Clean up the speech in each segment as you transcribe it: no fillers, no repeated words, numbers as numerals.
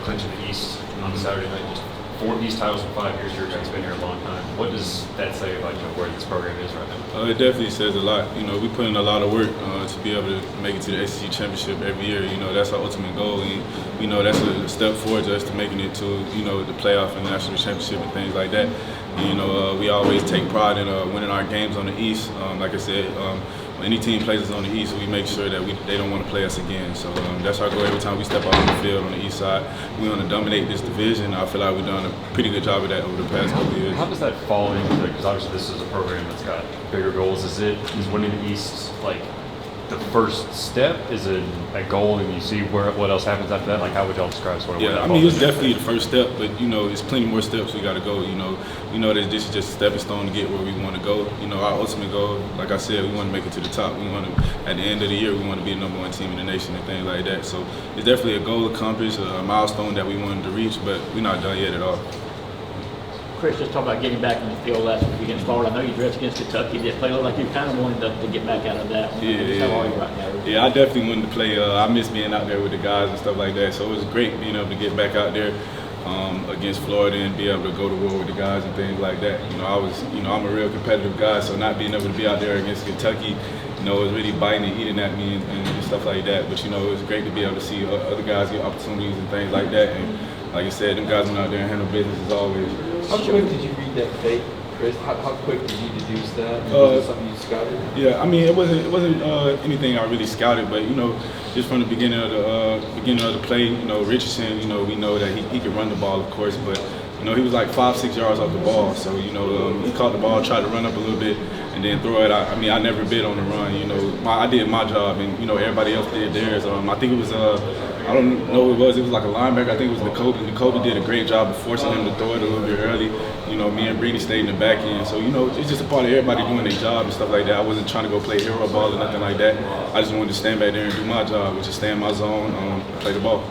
clinching the East on Saturday night. Just 4 East titles in 5 years. Your guys been here a long time. What does that say about where this program is right now? It definitely says a lot. We put in a lot of work to be able to make it to the SEC championship every year. That's our ultimate goal, and that's a step forward to us to making it to the playoff and the national championship and things like that. We always take pride in winning our games on the East. Like I said, when any team plays us on the East, we make sure that they don't want to play us again. So that's our goal every time we step out on the field on the East side. We want to dominate this division. I feel like we've done a pretty good job of that over the past couple of years. How does that fall into it? Because obviously this is a program that's got bigger goals. Is winning the East like the first step? Is it a goal and you see what else happens after that? Like how would y'all describe sort of where that falls? It's definitely the first step, but it's plenty more steps we got to go. We know that this is just a stepping stone to get where we want to go. Our ultimate goal, like I said, we want to make it to the top. We want to, at the end of the year, we want to be the #1 team in the nation and things like that. So it's definitely a goal accomplished, a milestone that we wanted to reach, but we're not done yet at all. Chris, just talk about getting back in the field last week against Florida. I know you dressed against Kentucky. Did play look like you kind of wanted to get back out of that. How are you right now? Yeah, I definitely wanted to play. I miss being out there with the guys and stuff like that. So it was great being able to get back out there against Florida and be able to go to war with the guys and things like that. I'm a real competitive guy, so not being able to be out there against Kentucky, it was really biting and eating at me and stuff like that. But it was great to be able to see other guys get opportunities and things like that. And like I said, them guys went out there and handled business as always. How quick did you read that tape, Chris? How quick did you deduce that? Was it something you scouted? Yeah, it wasn't anything I really scouted, but just from the beginning of the play, Richardson, we know that he could run the ball, of course, but he was like 5-6 yards off the ball, so he caught the ball, tried to run up a little bit, and then throw it. I never bid on the run. I did my job, and everybody else did theirs. I think it was I don't know who it was. It was like a linebacker. I think it was Jacoby. Jacoby did a great job of forcing him to throw it a little bit early. Me and Brady stayed in the back end. So, it's just a part of everybody doing their job and stuff like that. I wasn't trying to go play hero ball or nothing like that. I just wanted to stand back there and do my job, which is stay in my zone, play the ball.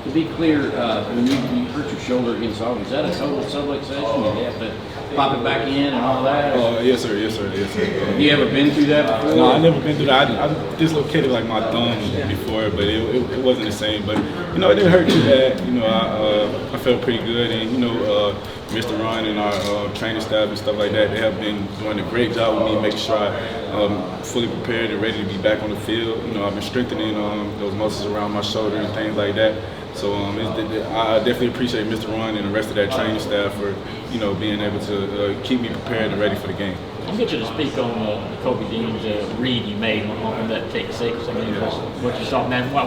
To be clear, when you hurt your shoulder against Auburn, is that a total subluxation? Did you have to pop it back in and all that? Yes, sir. Have you ever been through that before? No, I never been through that. I dislocated like my thumb before, but it wasn't the same. But it didn't hurt too bad. I felt pretty good, and Mr. Ryan and our training staff and stuff like that, they have been doing a great job with me, making sure I'm fully prepared and ready to be back on the field. I've been strengthening those muscles around my shoulder and things like that. So I definitely appreciate Mr. Ryan and the rest of that training staff for being able to keep me prepared and ready for the game. I'll get you to speak on Kobe Dean's read you made on that take 6. What you saw, man. Why?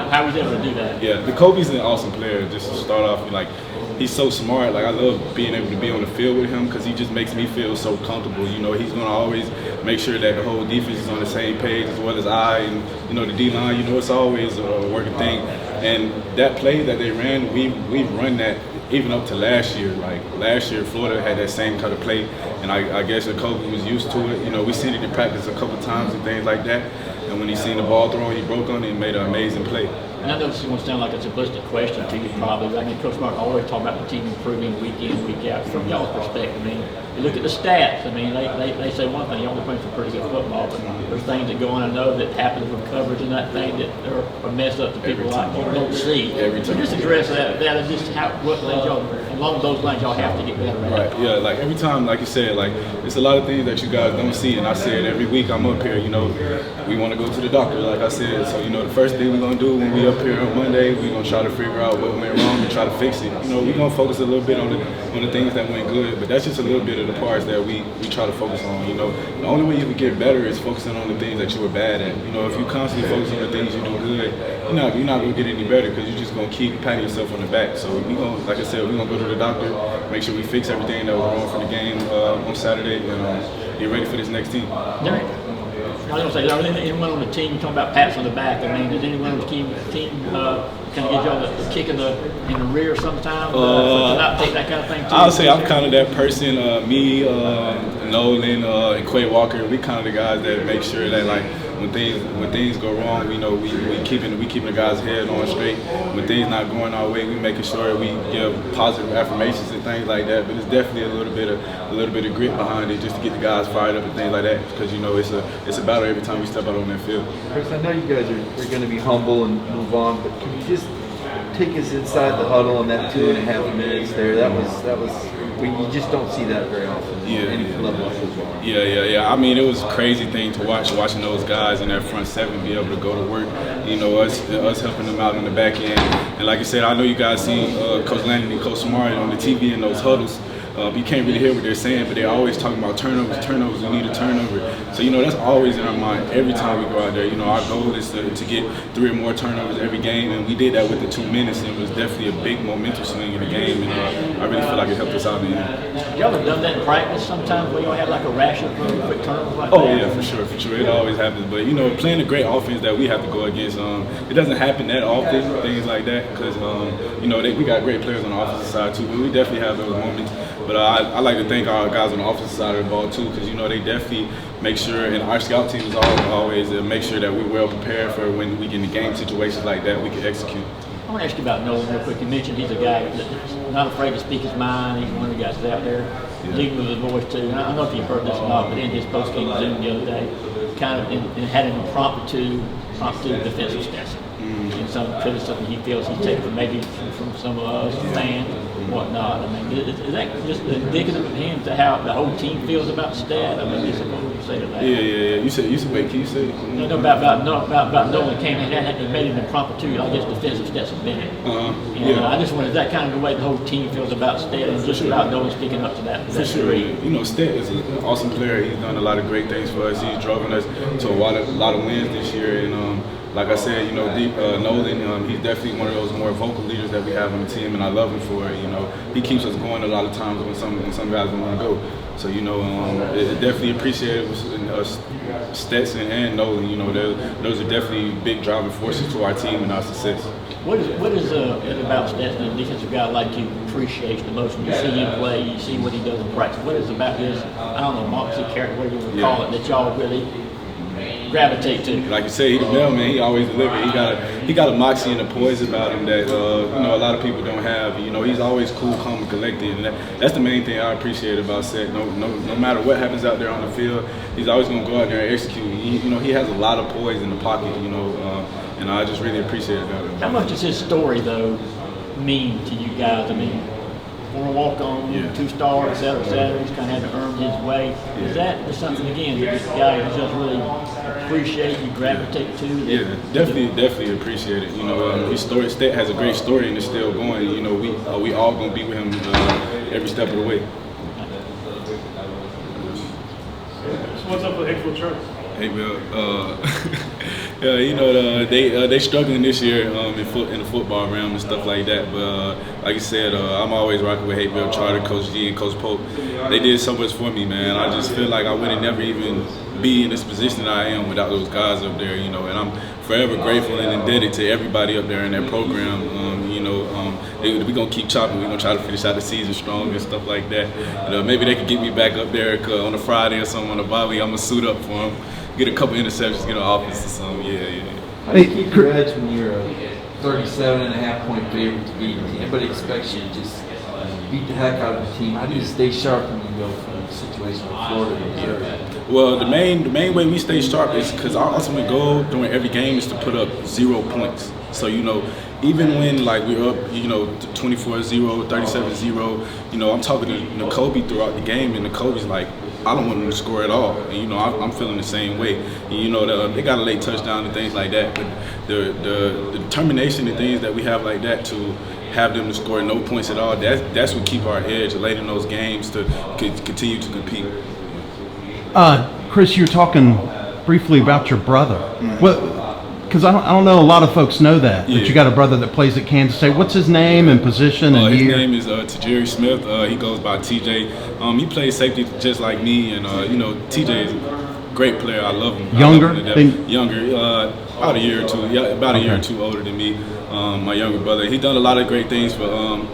How was he able to do that? Yeah, the Kobe's an awesome player. Just to start off, he's so smart. I love being able to be on the field with him because he just makes me feel so comfortable. He's going to always make sure that the whole defense is on the same page as well as I and the D-line. It's always a working thing. And that play that they ran, we've run that even up to last year. Last year, Florida had that same kind of play, and I guess Kobe was used to it. We seen it in practice a couple times and things like that. And when he seen the ball thrown, he broke on it and made an amazing play. And I know this is going to sound like a simplistic question to you probably, but Coach Smart always talk about the team improving week in, week out. From y'all's perspective, you look at the stats, they say one thing, y'all are playing some pretty good football, but there's things that go on, I know, that happen with coverage and that thing that are messed up to people don't see. So just address that and just what things y'all, along those lines, y'all have to get better at. Right, yeah, every time, like you said, it's a lot of things that you guys don't see, and I say it every week I'm up here, we want to go to the doctor, like I said, so, the first thing we're going to do when we up here on Monday, we're going to try to figure out what went wrong and try to fix it. We're going to focus a little bit on the things that went good, but that's just a little bit of the parts that we try to focus on. The only way you can get better is focusing on the things that you were bad at. If you constantly focus on the things you do good, you're not going to get any better because you're just going to keep patting yourself on the back. So like I said, we're going to go to the doctor, make sure we fix everything that was wrong for the game on Saturday, and get ready for this next team. I was going to say, anyone on the team, talking about pats on the back, does anyone on the team kind of get y'all the kick in the rear sometimes to not take that kind of thing too? I'll say I'm kind of that person. Me, Nolan, and Quay Walker, we kind of the guys that make sure that when things go wrong, we keeping the guys' head on straight. When things not going our way, we making sure we give positive affirmations and things like that. But it's definitely a little bit of grit behind it, just to get the guys fired up and things like that. Because it's a battle every time we step out on that field. Chris, I know you guys are going to be humble and move on, but can you just take us inside the huddle in that 2.5 minutes there. That was you just don't see that very often in any level of football. Yeah. I mean, it was a crazy thing to watching those guys in that front seven be able to go to work. You know, us helping them out on the back end. And like I said, I know you guys see Coach Landon and Coach Smart on the TV in those huddles. You can't really hear what they're saying, but they're always talking about turnovers, we need a turnover. So, you know, that's always in our mind every time we go out there. You know, our goal is to get 3 or more turnovers every game, and we did that with the 2 minutes, and it was definitely a big momentum swing in the game, and I really feel like it helped us out in the end. Y'all have done that in practice sometimes where y'all have like a rash of quick turnovers like Oh, that? yeah, for sure. It always happens. But, you know, playing a great offense that we have to go against, it doesn't happen that often, things like that, because, you know, we got great players on the offensive side, too, but we definitely have those moments. But I like to thank our guys on the offensive side of the ball too, because you know they definitely make sure, and our scout team is always make sure that we're well prepared for when we get in game situations like that, we can execute. I want to ask you about Nolan real quick. You mentioned he's a guy that's not afraid to speak his mind. He's one of the guys that's out there leading with his voice too. And I don't know if you've heard this or not, but in his post-game Zoom the other day, kind of had an impromptu defensive stance. And some criticism he feels he's taken maybe from some of us fans and whatnot. I mean, is that just indicative of him to how the whole team feels about Stat? I mean, what would you say to that? Yeah. You said, wait, can you say it? No, about Nolan came in and made an impromptu, I guess, defensive Stetson Bennett. I just wondered, is that kind of the way the whole team feels about Stat and just about Nolan speaking up to that? For sure. You know, Stat is an awesome player. He's done a lot of great things for us. He's driven us to a lot of wins this year. And like I said, you know, Nolan, he's definitely one of those more vocal leaders that we have on the team, and I love him for it. You know, he keeps us going a lot of times when some guys don't want to go. So, you know, it definitely appreciated us, Stetson and Nolan. You know, those are definitely big driving forces to our team and our success. What is it about Stetson, a defensive guy like you, appreciates the most when you see him play, you see what he does in practice? What is it about his, I don't know, moxie character, whatever you would call it, that y'all really gravitate to? Like you say, he's the mailman. He always delivers. He got a moxie and a poise about him that you know, a lot of people don't have. You know, he's always cool, calm, and collected, and that's the main thing I appreciate about Seth. No matter what happens out there on the field, he's always gonna go out there and execute. You know, he has a lot of poise in the pocket. You know, and I just really appreciate that. How much does his story though mean to you guys? I mean, for a walk-on, 2-star, et cetera, he's kind of had to earn his way. Is that just something, again, that this guy who just really appreciate, you gravitate to? Yeah, definitely appreciate it. You know, his story, Stat has a great story and it's still going. You know, we all gonna be with him every step of the way. So what's up with Hicksville Church? Hey, Bill. Yeah, you know, they struggling this year in the football realm and stuff like that. But like I said, I'm always rocking with Hayville Charter, Coach G, and Coach Pope. They did so much for me, man. I just feel like I would have never even be in this position that I am without those guys up there, you know. And I'm forever grateful and indebted to everybody up there in that program. You know, we're gonna keep chopping. We're gonna try to finish out the season strong and stuff like that. And, maybe they could get me back up there on a Friday or something on a bye week. I'm gonna suit up for them. Get a couple interceptions, get an offense or something. Yeah. How do you keep your edge when you're a 37.5-point favorite to beat? Everybody expects you to just beat the heck out of the team. How do you stay sharp when you go from a situation with Florida to Missouri? Well, the main way we stay sharp is because our ultimate goal during every game is to put up 0 points. So, you know, even when like we're up, you know, 24-0, 37-0, you know, I'm talking to Nakobe throughout the game, and Nakobe's like, I don't want them to score at all. And, you know, I'm feeling the same way. And, you know, they got a late touchdown and things like that. But the determination and things that we have like that to have them to score no points at all, that's what keep our edge late in those games to continue to compete. Chris, you were talking briefly about your brother. Because I don't know a lot of folks know that you got a brother that plays at Kansas State. What's his name and position and year? His name is Tajiri Smith. He goes by TJ. He plays safety just like me, and you know, TJ is a great player. I love him. Younger? About a year or two. Yeah, about a year or two older than me. My younger brother. He's done a lot of great things for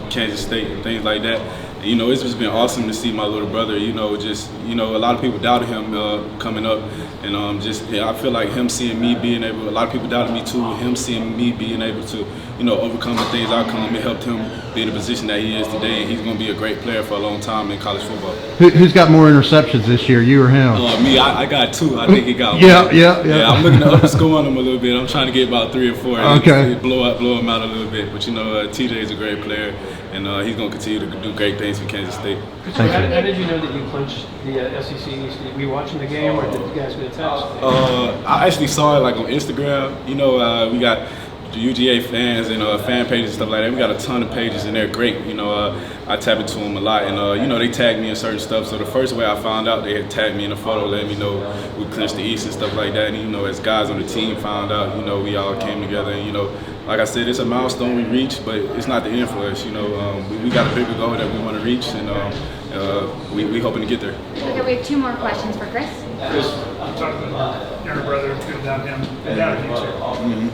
Kansas State and things like that. You know, it's just been awesome to see my little brother, you know, a lot of people doubted him coming up. And I feel like him seeing me being able, a lot of people doubted me too, him seeing me being able to, overcome the things I come. It helped him be in the position that he is today, and he's going to be a great player for a long time in college football. Who's got more interceptions this year, you or him? Me, I got 2. I think he got one. Yeah. I'm looking to up the score on him a little bit. I'm trying to get about 3 or 4. Okay. Blow him out a little bit. But TJ is a great player, and he's going to continue to do great things for Kansas State. How did you know that you clinched the SEC East? Were you watching the game, or did you guys get a text? I actually saw it like on Instagram. We got the UGA fans and fan pages and stuff like that. We got a ton of pages, and they're great. I tap into them a lot, and they tag me in certain stuff. So the first way I found out, they had tagged me in a photo, letting me know we clinched the East and stuff like that. And as guys on the team found out, we all came together. And like I said, it's a milestone we reached, but it's not the end for us. We got a bigger goal that we want to reach, and we hoping to get there. Okay, we have 2 more questions for Chris. Chris, you talked about younger brother, good down him, and down you too.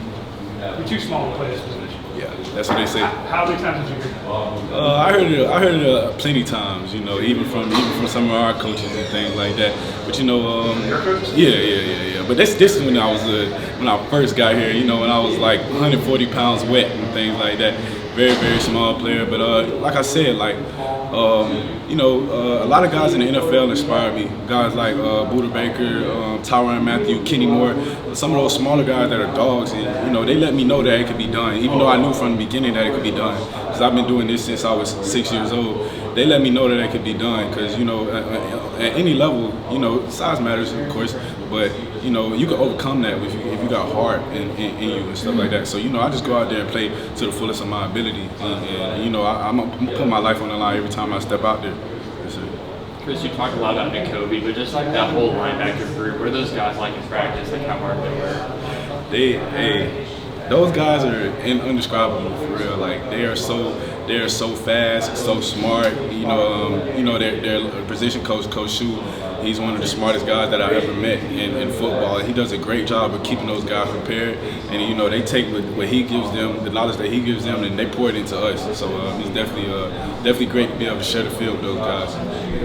You're too small to play this position. Yeah, that's what they say. How many times did you hear that? I heard it plenty times. Even from some of our coaches and things like that. But Your coaches? Yeah. But this is when I first got here. When I was like 140 pounds wet and things like that. Very, very small player. But like I said, a lot of guys in the NFL inspired me. Guys like Buda Baker, Tyrann Mathieu, Kenny Moore. Some of those smaller guys that are dogs, and they let me know that it could be done. Even though I knew from the beginning that it could be done, because I've been doing this since I was 6 years old. They let me know that it could be done, because at any level, size matters, of course, but you can overcome that if you got heart in you and stuff like that. So I just go out there and play to the fullest of my ability, and I'm gonna put my life on the line every time I step out there. That's it. Chris, you talk a lot about Kobe, but just like that whole linebacker group, what are those guys like in practice? Like how hard they work? Those guys are indescribable for real. Like they are so fast, so smart. Their position coach, Coach Shu, he's one of the smartest guys that I ever met in football. And he does a great job of keeping those guys prepared. And they take what he gives them, the knowledge that he gives them, and they pour it into us. So it's definitely great to be able to share the field with those guys.